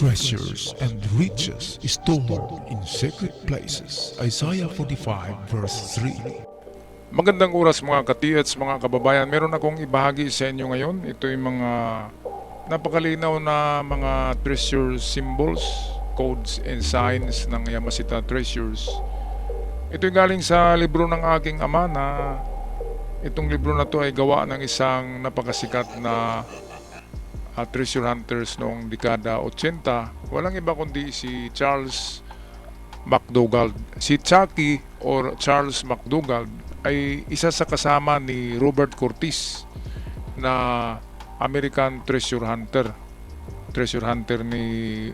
treasures and riches stored in secret places. Isaiah 45 verse 3. Magandang oras mga katiyats, mga kababayan. Meron akong ibahagi sa inyo ngayon. Ito yung mga napakalinaw na mga treasure symbols, codes and signs ng Yamashita Treasures. Ito yung galing sa libro ng aking ama na itong libro na to ay gawa ng isang napakasikat na treasure hunters noong dekada 80. Walang iba kundi si Charles McDougald. Si Chucky or Charles McDougald ay isa sa kasama ni Robert Curtis na American treasure hunter. Treasure hunter ni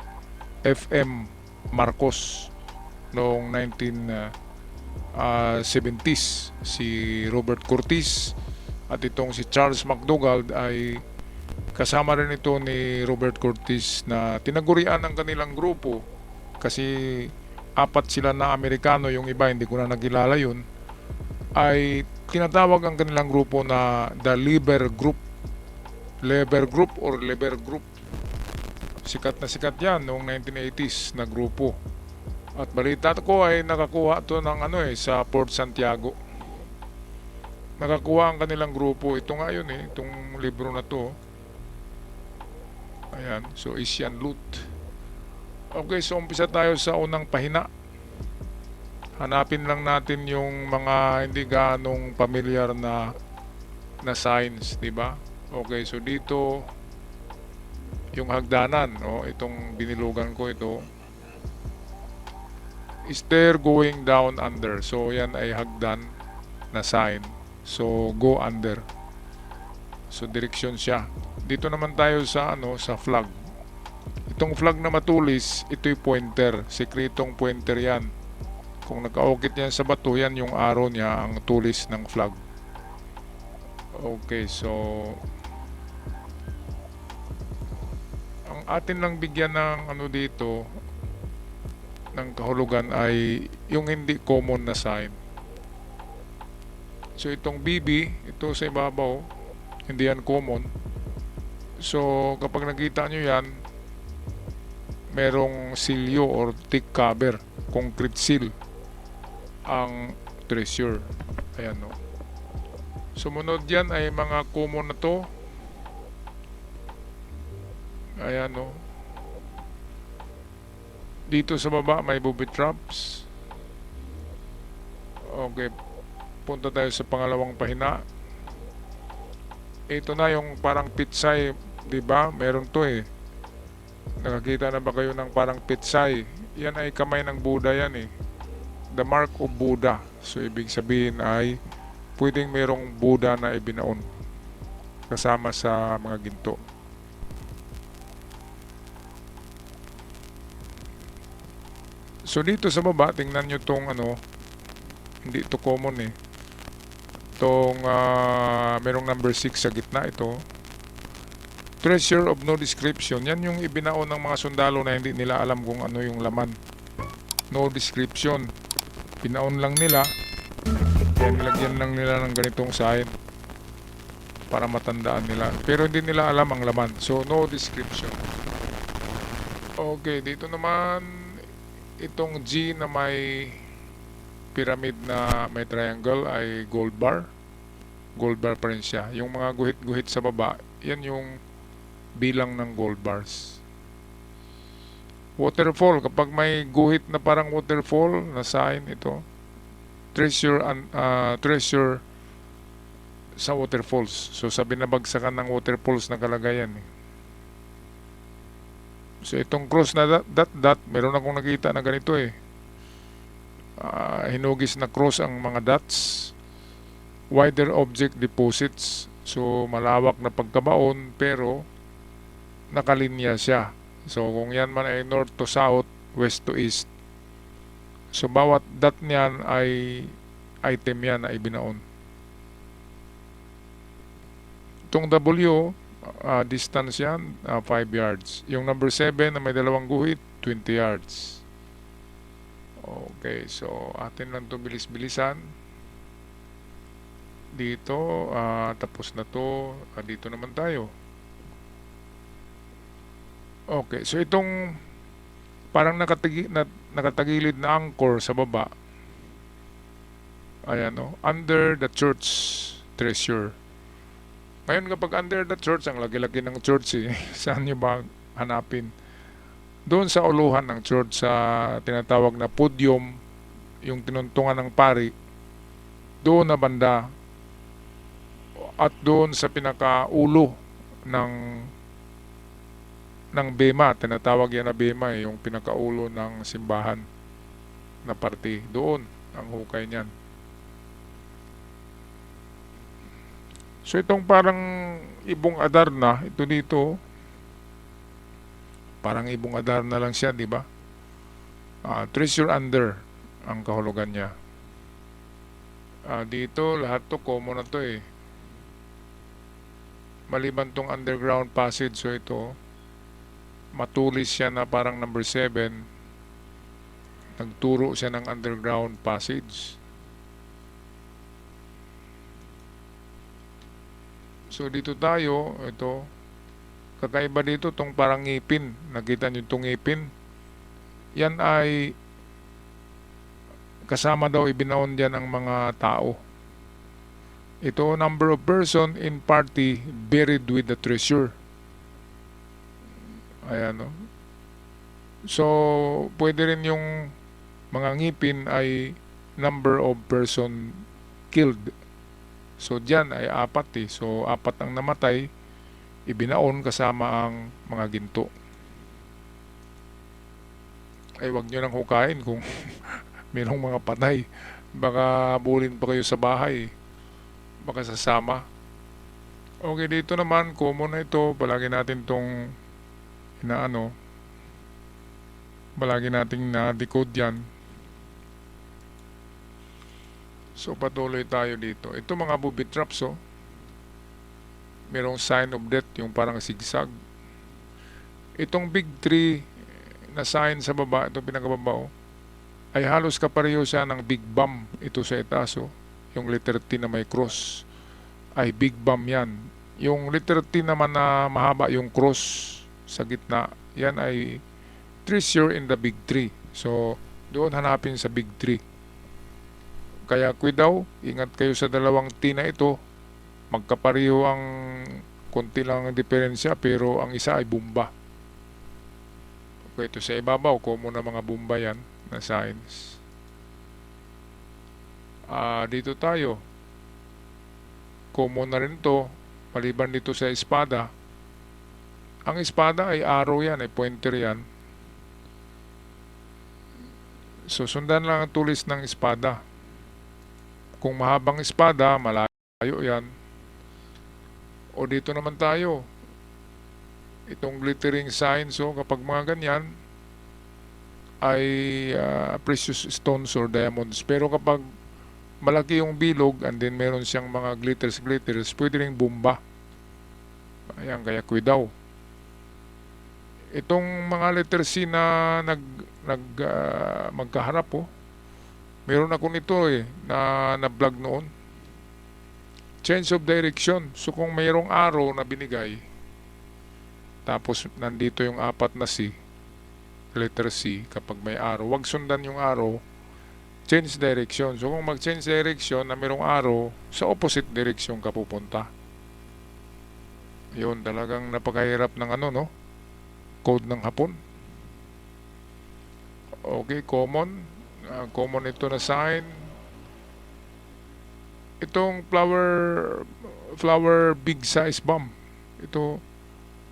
F.M. Marcos noong 1970s. Si Robert Curtis at itong si Charles McDougald ay kasama rin ito ni Robert Curtis na tinagurian ng kanilang grupo kasi apat sila na Amerikano, yung iba hindi ko na nakilala yun, ay tinatawag ang kanilang grupo na The Liber Group. Liber Group or Liber Group. Sikat na sikat yan noong 1980s na grupo. At balita ko ay nakakuha to ng sa Port Santiago. Nakakuha ang kanilang grupo. Ito nga yun itong libro na to. Ayan, so Asian Loot. Okay, so umpisa tayo sa unang pahina. Hanapin lang natin yung mga hindi ganong familiar na signs, di ba? Okay, so dito yung hagdanan, itong binilugan ko ito. Stair going down under. So yan ay hagdan na sign. So go under. So direksyon siya. Dito naman tayo sa sa flag. Itong flag na matulis, ito'y pointer. Sekretong pointer yan. Kung nakaukit yan sa bato, yan yung arrow niya, ang tulis ng flag. Okay, so ang atin lang bigyan ng dito ng kahulugan ay yung hindi common na sign. So itong BB, ito sa ibabaw, hindi yan common. So kapag nakita nyo yan, merong silyo or thick cover, concrete seal ang treasure. Ayan Sumunod yan ay mga common na to. Ayan Dito sa baba may booby traps. Okay, punta tayo sa pangalawang pahina. Ito na yung parang pitsay, di ba? Meron to Nakakita na ba kayo ng parang pitsay? Yan ay kamay ng Buddha yan The mark of Buddha. So ibig sabihin ay pwedeng mayroong Buddha na ibinaon kasama sa mga ginto. So dito sa baba, tingnan nyo tong hindi ito common Itong merong number 6 sa gitna ito. Treasure of no description. Yan yung ibinaon ng mga sundalo na hindi nila alam kung ano yung laman. No description. Pinaon lang nila. Kaya nilagyan lang nila ng ganitong sign para matandaan nila. Pero hindi nila alam ang laman. So no description. Okay, dito naman itong G na may pyramid na may triangle ay gold bar. Gold bar pa rin siya. Yung mga guhit-guhit sa baba, yan yung bilang ng gold bars. Waterfall, kapag may guhit na parang waterfall na sign ito, treasure sa waterfalls. So sabi na bagsakan ng waterfalls na kalagayan So itong cross na dot, meron akong nakita na ganito hinugis na cross ang mga dots. Wider object deposits. So malawak na pagkabaon pero nakalinya siya. So kung yan man ay north to south, west to east. So bawat dot niyan ay item yan na ibinaon. Itong W, distance yan, 5 yards. Yung number 7 na may dalawang guhit, 20 yards. Okay, so atin lang to bilis-bilisan. Dito, tapos na to. Dito naman tayo. Okay, so itong parang nakatagilid na anchor sa baba, ayan no, under the church treasure. Ngayon kapag under the church, ang laki-laki ng church eh, saan nyo ba hanapin? Doon sa uluhan ng church sa tinatawag na podium, yung tinuntungan ng pari, doon na banda at doon sa pinakaulo ng bema, tinatawag yan na bema eh, yung pinakaulo ng simbahan na parte, doon ang hukay niyan. So itong parang ibong Adarna, ito dito, parang ibong Adarna lang siya, di ba? Treasure under ang kahulugan niya. Dito lahat to common na to eh. Maliban tong underground passage, so ito matulis siya na parang number 7. Nagturo siya ng underground passage. So dito tayo, ito kakaiba dito tong parang ngipin. Nakita niyo tong ngipin? Yan ay kasama daw ibinaon diyan ang mga tao. Ito number of person in party buried with the treasure. Ayan no. So pwede rin yung mga ngipin ay number of person killed. So diyan ay 4 eh. So 4 ang namatay, ibinaon kasama ang mga ginto. Ay wag nyo nang hukain kung mayroong mga patay. Baka bulin pa kayo sa bahay. Baka sasama. Okay, dito naman, common na ito. Palagi natin itong palagi nating na-decode yan. So patuloy tayo dito. Ito mga booby traps oh. Merong sign of death, yung parang zigzag. Itong big tree na sign sa baba, itong pinakababa oh, ay halos kapareho siya ng big bump. Ito sa itaas oh. Yung letter T na may cross ay big bump yan. Yung letter T naman na mahaba yung cross sa gitna, yan ay treasure in the big tree. So doon hanapin sa big tree. Kaya daw, ingat kayo sa dalawang T na ito. Magkapareho ang konti lang ang diferensya, pero ang isa ay bumba. Okay, ito sa ibabaw, common na mga bumba yan na signs. Dito tayo. Common na rin to, maliban dito sa espada. Ang espada ay arrow yan, ay pointer yan. So sundan lang ang tulis ng espada. Kung mahabang espada, malayo yan. O dito naman tayo. Itong glittering sign, so kapag mga ganyan ay precious stones or diamonds. Pero kapag malaki yung bilog and then meron siyang mga glitters, pwede ring bomba. Ayan, kaya daw. Itong mga letter C na magkaharap oh. Meron ako nito eh na vlog noon. Change of direction. So kung mayroong arrow na binigay, tapos nandito yung 4 na C, letter C, kapag may arrow, wag sundan yung arrow, change direction. So kung mag-change direction na mayroong arrow, sa opposite direction ka pupunta. Yun, talagang napakahirap ng code ng Hapon. Okay, common. Common ito na sign. Itong flower big size bomb. Ito,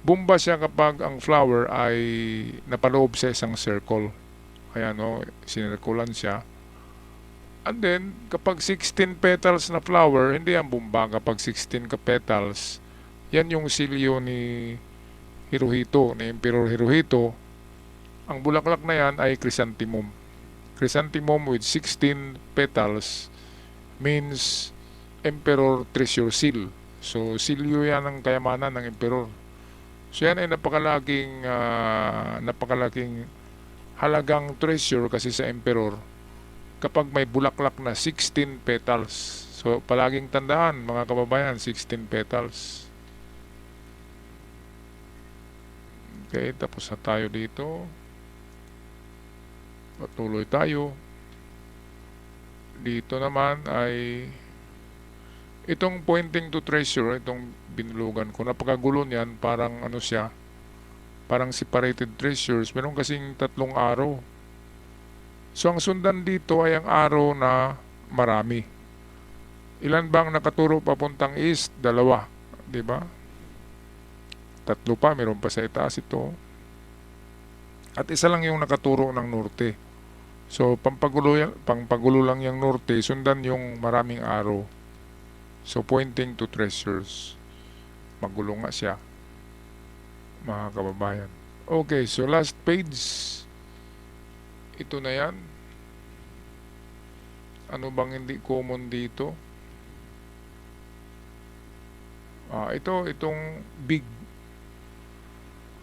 bomba siya kapag ang flower ay napaloob sa isang circle. Ayan sinirkulan siya. And then, kapag 16 petals na flower, hindi yan bomba. Kapag 16 petals, yan yung silyo ni Hirohito, ni Emperor Hirohito. Ang bulaklak na yan ay chrysanthemum. Chrysanthemum with 16 petals means Emperor Treasure Seal. So, silyo yan ang kayamanan ng Emperor. So, yan ay napakalaking halagang treasure kasi sa Emperor kapag may bulaklak na 16 petals. So, palaging tandaan mga kababayan, 16 petals. Okay, tapos na tayo dito. Patuloy tayo. Dito naman ay itong pointing to treasure, itong binulugan ko. Napakagulo niyan, parang ano siya, parang separated treasures. Meron kasing 3 arrow. So ang sundan dito ay ang arrow na marami. Ilan bang nakaturo papuntang east? 2, di ba? 3 pa, meron pa sa itaas ito. At isa lang yung nakaturo ng norte. So pangpagulo lang yung norte, sundan yung maraming arrow. So pointing to treasures. Magulo nga siya, mga kababayan. Okay, so last page. Ito na yan. Ano bang hindi common dito? Itong big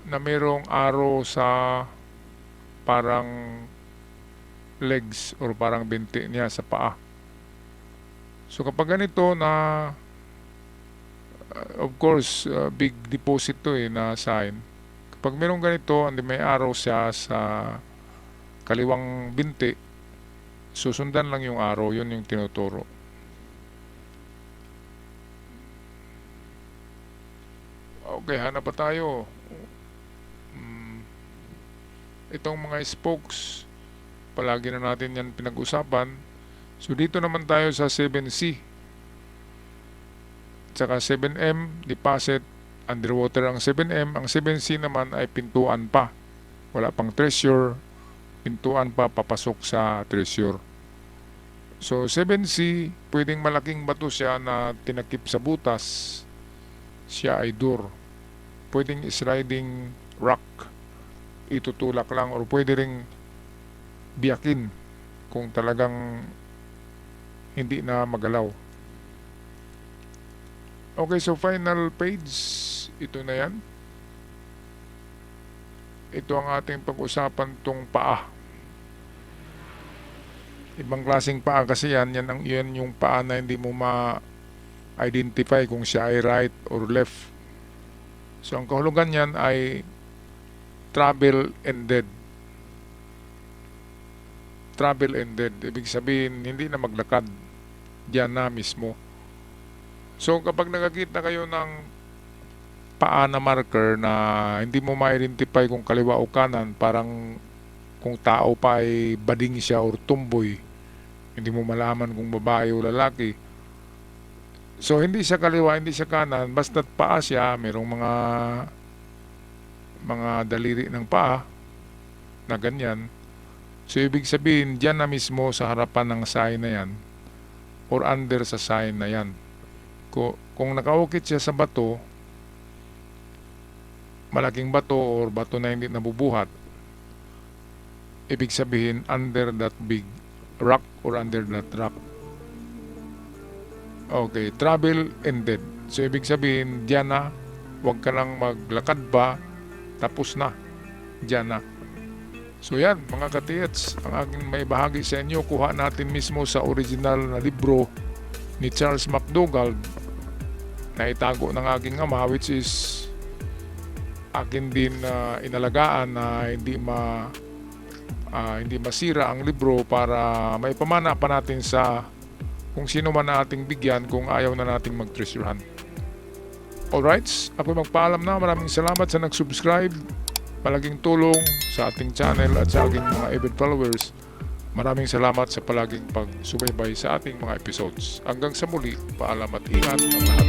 na merong arrow sa parang legs or parang binti niya sa paa. So kapag ganito na of course big deposit to na sign. Kapag merong ganito and may arrow siya sa kaliwang binti, susundan lang yung arrow, yun yung tinuturo. Okay, hanap pa tayo. Itong mga spokes, palagi na natin yan pinag-usapan. So dito naman tayo sa 7C. Tsaka 7M, deposit, underwater ang 7M. Ang 7C naman ay pintuan pa. Wala pang treasure, pintuan pa papasok sa treasure. So 7C, pwedeng malaking bato siya na tinakip sa butas. Siya ay door. Pwedeng sliding rock, itutulak lang, or pwede ring biyakin kung talagang hindi na magalaw. Okay, so final page, ito na yan. Ito ang ating pag-usapan tong paa. Ibang klaseng paa kasi yan yung paa na hindi mo ma-identify kung siya ay right or left. So ang kahulugan niyan ay travel ended. Travel ended. Ibig sabihin, hindi na maglakad. Diyan na mismo. So kapag nakakita kayo ng paa na marker na hindi mo ma-identify kung kaliwa o kanan, parang kung tao pa ay bading siya or tumboy, hindi mo malaman kung babae o lalaki. So hindi siya kaliwa, hindi siya kanan, basta't paa siya, merong mga daliri ng paa na ganyan. So ibig sabihin, diyan na mismo sa harapan ng sign na yan or under sa sign na yan. Kung nakaukit siya sa bato, malaking bato or bato na hindi nabubuhat, ibig sabihin under that big rock or under that rock. Okay, travel ended. So ibig sabihin, diyan na, huwag ka nang maglakad pa, tapos na, diyan na. So yan, mga katiyats, ang aking may bahagi sa inyo, kuha natin mismo sa original na libro ni Charles McDougall na itago ng aking ama, which is akin din inalagaan na hindi masira ang libro para may pamana pa natin sa kung sino man na ating bigyan kung ayaw na nating mag-treasurehan. Alright, ako magpaalam na. Maraming salamat sa nag-subscribe. Palaging tulong sa ating channel at sa aking mga avid followers. Maraming salamat sa palaging pagsubaybay sa ating mga episodes. Hanggang sa muli, paalam at ingat ang lahat.